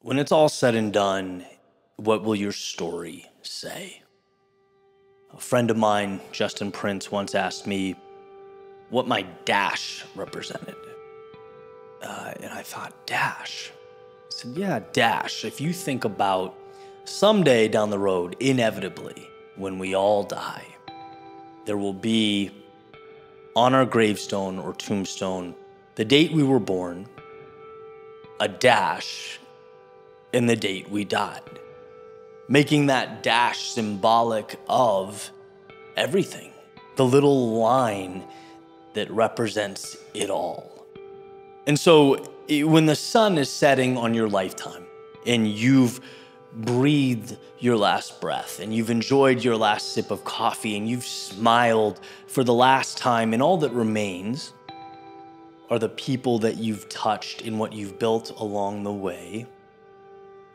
When it's all said and done, what will your story say? A friend of mine, Justin Prince, once asked me what my dash represented. And I thought, dash? I said, yeah, dash. If you think about someday down the road, inevitably, when we all die, there will be on our gravestone or tombstone the date we were born, a dash, and the date we died, making that dash symbolic of everything, the little line that represents it all. And so when the sun is setting on your lifetime and you've breathed your last breath and you've enjoyed your last sip of coffee and you've smiled for the last time, and all that remains are the people that you've touched and what you've built along the way,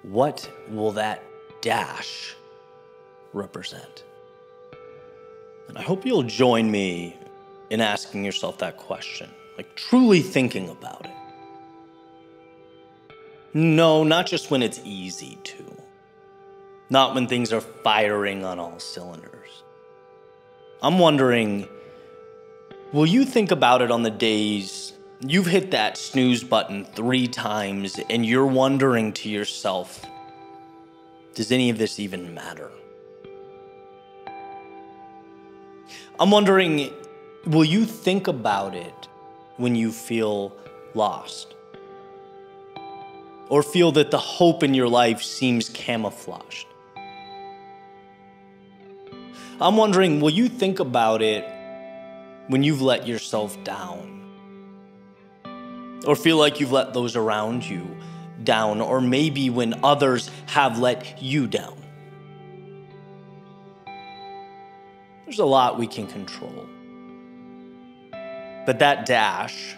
what will that dash represent? And I hope you'll join me in asking yourself that question, like truly thinking about it. No, not just when it's easy to. Not when things are firing on all cylinders. I'm wondering, will you think about it on the days you've hit that snooze button 3 times and you're wondering to yourself, does any of this even matter? I'm wondering, will you think about it when you feel lost? Or feel that the hope in your life seems camouflaged? I'm wondering, will you think about it when you've let yourself down? Or feel like you've let those around you down, or maybe when others have let you down? There's a lot we can control. But that dash,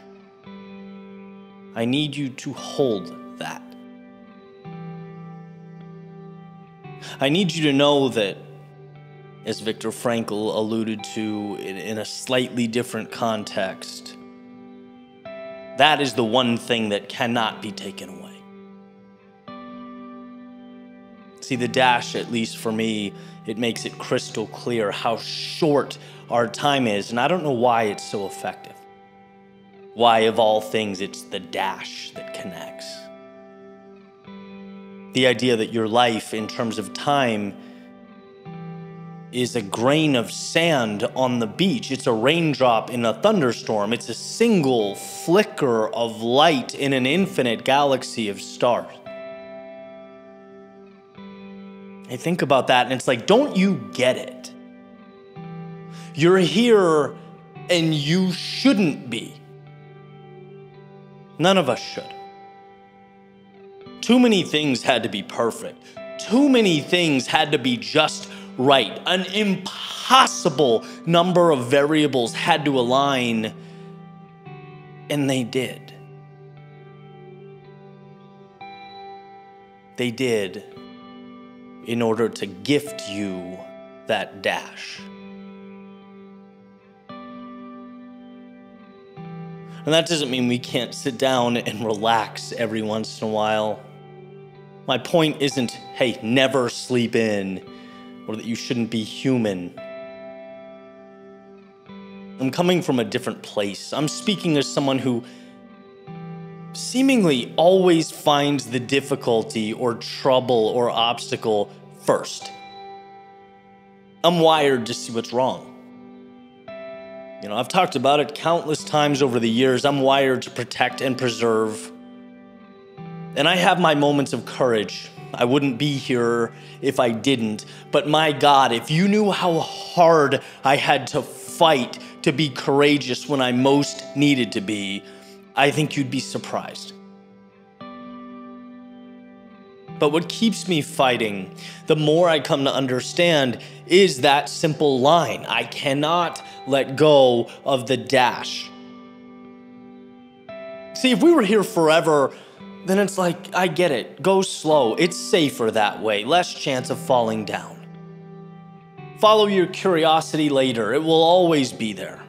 I need you to hold that. I need you to know that, as Viktor Frankl alluded to in a slightly different context, that is the one thing that cannot be taken away. See, the dash, at least for me, it makes it crystal clear how short our time is, and I don't know why it's so effective. Why, of all things, it's the dash that connects. The idea that your life, in terms of time, is a grain of sand on the beach. It's a raindrop in a thunderstorm. It's a single flicker of light in an infinite galaxy of stars. I think about that and it's like, don't you get it? You're here and you shouldn't be. None of us should. Too many things had to be perfect. Too many things had to be just right. An impossible number of variables had to align, and they did. They did in order to gift you that dash. And that doesn't mean we can't sit down and relax every once in a while. My point isn't, hey, never sleep in, or that you shouldn't be human. I'm coming from a different place. I'm speaking as someone who seemingly always finds the difficulty or trouble or obstacle first. I'm wired to see what's wrong. I've talked about it countless times over the years. I'm wired to protect and preserve. And I have my moments of courage. I wouldn't be here if I didn't. But my God, if you knew how hard I had to fight to be courageous when I most needed to be, I think you'd be surprised. But what keeps me fighting, the more I come to understand, is that simple line. I cannot let go of the dash. See, if we were here forever, then it's like, I get it. Go slow. It's safer that way. Less chance of falling down. Follow your curiosity later. It will always be there.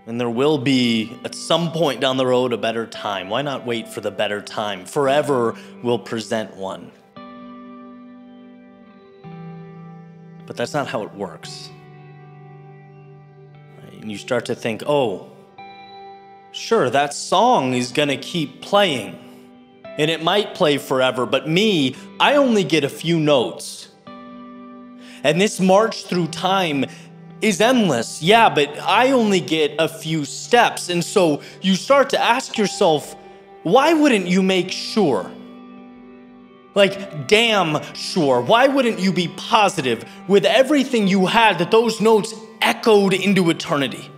And there will be, at some point down the road, a better time. Why not wait for the better time? Forever will present one. But that's not how it works. Right? And you start to think, oh, sure, that song is gonna keep playing. And it might play forever, but me, I only get a few notes. And this march through time is endless. Yeah, but I only get a few steps. And so you start to ask yourself, why wouldn't you make sure? Like, damn sure. Why wouldn't you be positive with everything you had that those notes echoed into eternity?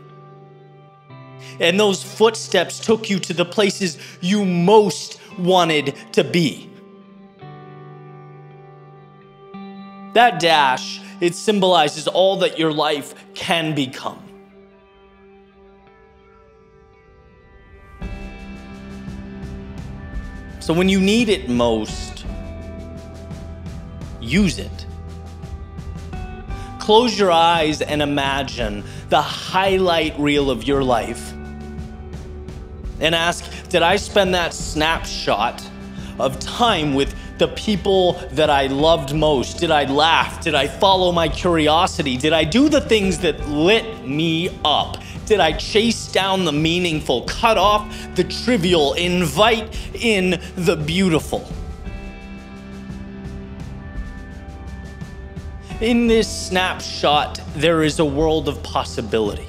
And those footsteps took you to the places you most wanted to be. That dash, it symbolizes all that your life can become. So when you need it most, use it. Close your eyes and imagine the highlight reel of your life. And ask, did I spend that snapshot of time with the people that I loved most? Did I laugh? Did I follow my curiosity? Did I do the things that lit me up? Did I chase down the meaningful, cut off the trivial, invite in the beautiful? In this snapshot, there is a world of possibility.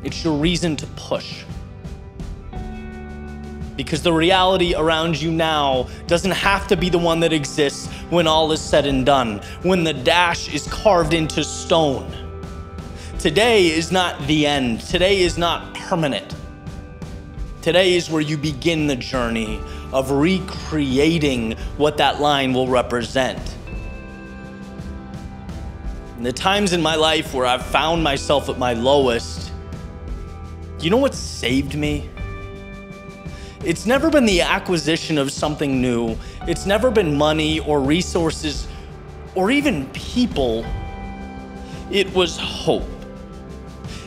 It's your reason to push. Because the reality around you now doesn't have to be the one that exists when all is said and done, when the dash is carved into stone. Today is not the end. Today is not permanent. Today is where you begin the journey of recreating what that line will represent. In the times in my life where I've found myself at my lowest, you know what saved me? It's never been the acquisition of something new. It's never been money or resources or even people. It was hope.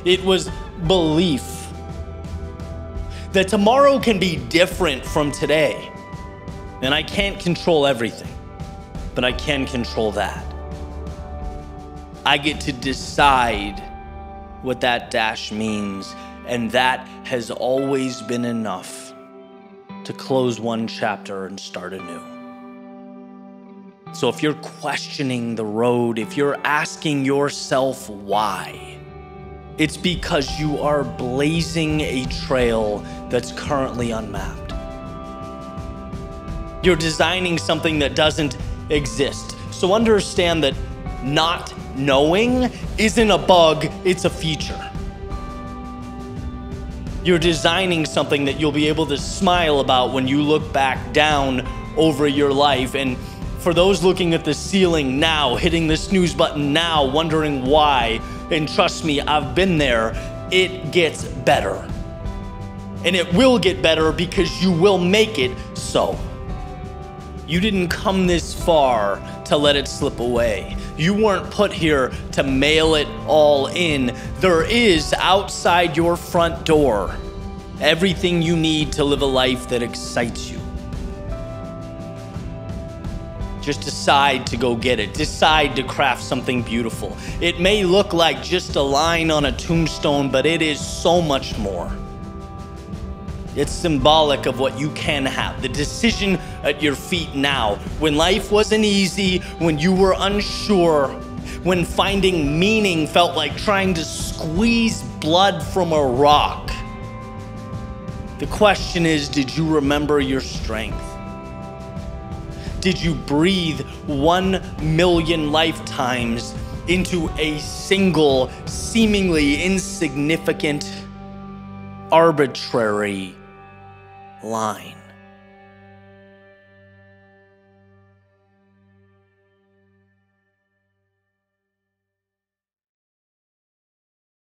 It was belief that tomorrow can be different from today. And I can't control everything, but I can control that. I get to decide what that dash means, and that has always been enough to close one chapter and start anew. So if you're questioning the road, if you're asking yourself why, it's because you are blazing a trail that's currently unmapped. You're designing something that doesn't exist. So understand that not knowing isn't a bug, it's a feature. You're designing something that you'll be able to smile about when you look back down over your life. And for those looking at the ceiling now, hitting the snooze button now, wondering why, and trust me, I've been there, it gets better. And it will get better because you will make it so. You didn't come this far to let it slip away. You weren't put here to mail it all in. There is outside your front door everything you need to live a life that excites you. Just decide to go get it. Decide to craft something beautiful. It may look like just a line on a tombstone, but it is so much more. It's symbolic of what you can have, the decision at your feet now. When life wasn't easy, when you were unsure, when finding meaning felt like trying to squeeze blood from a rock. The question is, did you remember your strength? Did you breathe 1,000,000 lifetimes into a single, seemingly insignificant, arbitrary line?